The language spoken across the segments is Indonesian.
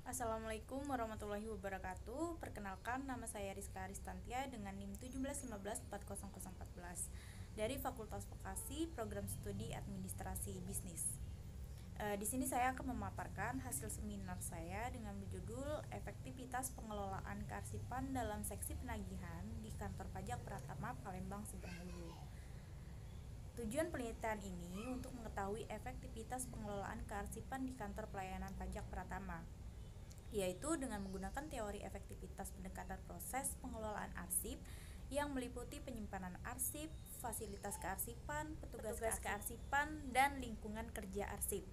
Assalamualaikum warahmatullahi wabarakatuh. Perkenalkan, nama saya Rizka Aristantia dengan NIM 171540014 dari Fakultas Vokasi Program Studi Administrasi Bisnis. Di sini saya akan memaparkan hasil seminar saya dengan berjudul Efektivitas Pengelolaan Kearsipan dalam Seksi Penagihan di Kantor Pajak Pratama Palembang Seberang Ulu. Tujuan penelitian ini untuk mengetahui efektivitas pengelolaan kearsipan di Kantor Pelayanan Pajak Pratama, yaitu dengan menggunakan teori efektivitas pendekatan proses pengelolaan arsip yang meliputi penyimpanan arsip, fasilitas kearsipan, petugas kearsipan, dan lingkungan kerja arsip.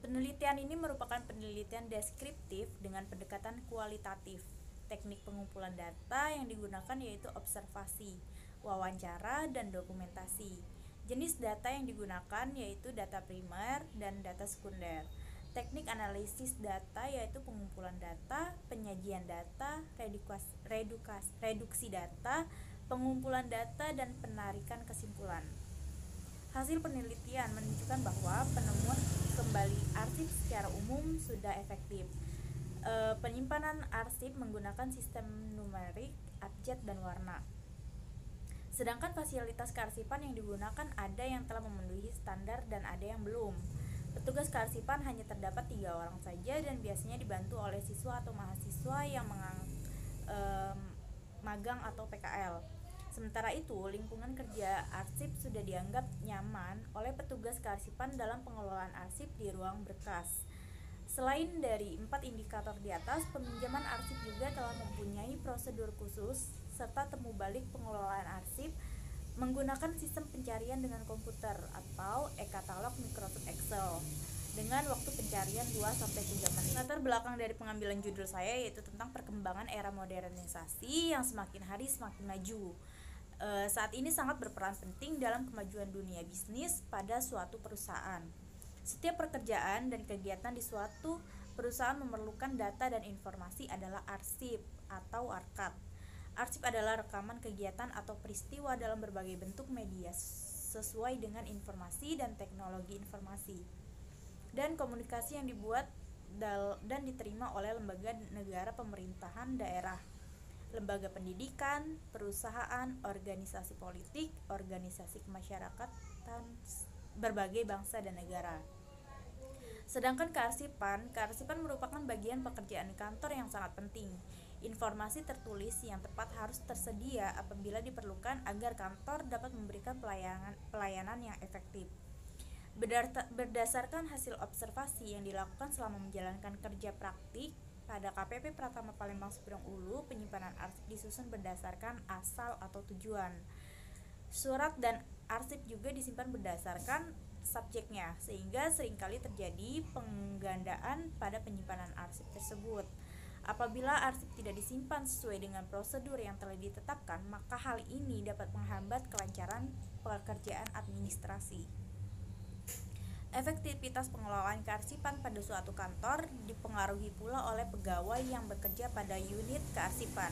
Penelitian ini merupakan penelitian deskriptif dengan pendekatan kualitatif. Teknik pengumpulan data yang digunakan yaitu observasi, wawancara, dan dokumentasi. Jenis data yang digunakan yaitu data primer dan data sekunder. Teknik analisis data yaitu pengumpulan data, penyajian data, reduksi data, pengumpulan data, dan penarikan kesimpulan. Hasil penelitian menunjukkan bahwa penemuan kembali arsip secara umum sudah efektif. Penyimpanan arsip menggunakan sistem numerik, abjad, dan warna. Sedangkan fasilitas kearsipan yang digunakan ada yang telah memenuhi standar dan ada yang belum. Petugas kearsipan hanya terdapat 3 orang saja dan biasanya dibantu oleh siswa atau mahasiswa yang magang atau PKL. Sementara itu, lingkungan kerja arsip sudah dianggap nyaman oleh petugas kearsipan dalam pengelolaan arsip di ruang berkas. Selain dari 4 indikator di atas, peminjaman arsip juga telah mempunyai prosedur khusus serta temu balik pengelolaan arsip menggunakan sistem pencarian dengan komputer atau e-katalog Microsoft Excel dengan waktu pencarian 2-3 menit. Latar belakang dari pengambilan judul saya yaitu tentang perkembangan era modernisasi yang semakin hari semakin maju. Saat ini sangat berperan penting dalam kemajuan dunia bisnis pada suatu perusahaan. Setiap pekerjaan dan kegiatan di suatu perusahaan memerlukan data dan informasi adalah arsip atau arkat. Arsip adalah rekaman kegiatan atau peristiwa dalam berbagai bentuk media sesuai dengan informasi dan teknologi informasi dan komunikasi yang dibuat dan diterima oleh lembaga negara, pemerintahan daerah, lembaga pendidikan, perusahaan, organisasi politik, organisasi kemasyarakatan berbagai bangsa dan negara. Sedangkan kearsipan merupakan bagian pekerjaan kantor yang sangat penting. Informasi tertulis yang tepat harus tersedia apabila diperlukan agar kantor dapat memberikan pelayanan yang efektif. Berdasarkan hasil observasi yang dilakukan selama menjalankan kerja praktik pada KPP Pratama Palembang Seberang Ulu, penyimpanan arsip disusun berdasarkan asal atau tujuan. Surat dan arsip juga disimpan berdasarkan subjeknya, sehingga seringkali terjadi penggandaan pada penyimpanan arsip tersebut. Apabila arsip tidak disimpan sesuai dengan prosedur yang telah ditetapkan, maka hal ini dapat menghambat kelancaran pekerjaan administrasi. Efektivitas pengelolaan kearsipan pada suatu kantor dipengaruhi pula oleh pegawai yang bekerja pada unit kearsipan,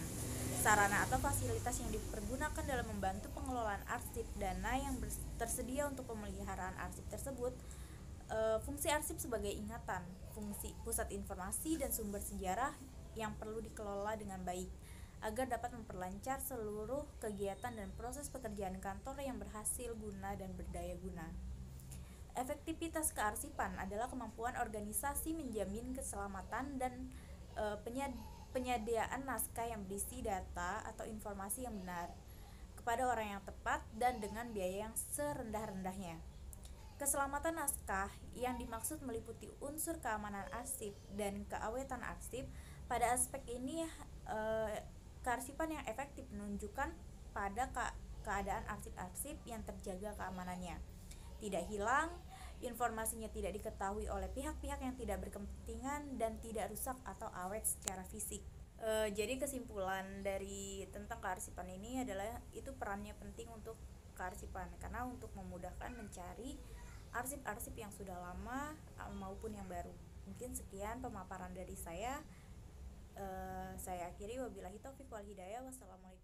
sarana atau fasilitas yang dipergunakan dalam membantu pengelolaan arsip, dana yang tersedia untuk pemeliharaan arsip tersebut, fungsi arsip sebagai ingatan, fungsi pusat informasi dan sumber sejarah yang perlu dikelola dengan baik agar dapat memperlancar seluruh kegiatan dan proses pekerjaan kantor yang berhasil guna dan berdaya guna. Efektivitas kearsipan adalah kemampuan organisasi menjamin keselamatan dan penyediaan naskah yang berisi data atau informasi yang benar kepada orang yang tepat dan dengan biaya yang serendah-rendahnya. Keselamatan naskah yang dimaksud meliputi unsur keamanan arsip dan keawetan arsip. Pada aspek ini, kearsipan yang efektif menunjukkan pada keadaan arsip-arsip yang terjaga keamanannya, tidak hilang, informasinya tidak diketahui oleh pihak-pihak yang tidak berkepentingan, dan tidak rusak atau awet secara fisik. Jadi kesimpulan dari tentang kearsipan ini adalah itu perannya penting untuk kearsipan karena untuk memudahkan mencari arsip-arsip yang sudah lama maupun yang baru. Mungkin sekian pemaparan dari saya. Saya akhiri, wabillahi taufiq wal hidayah. Wassalamualaikum.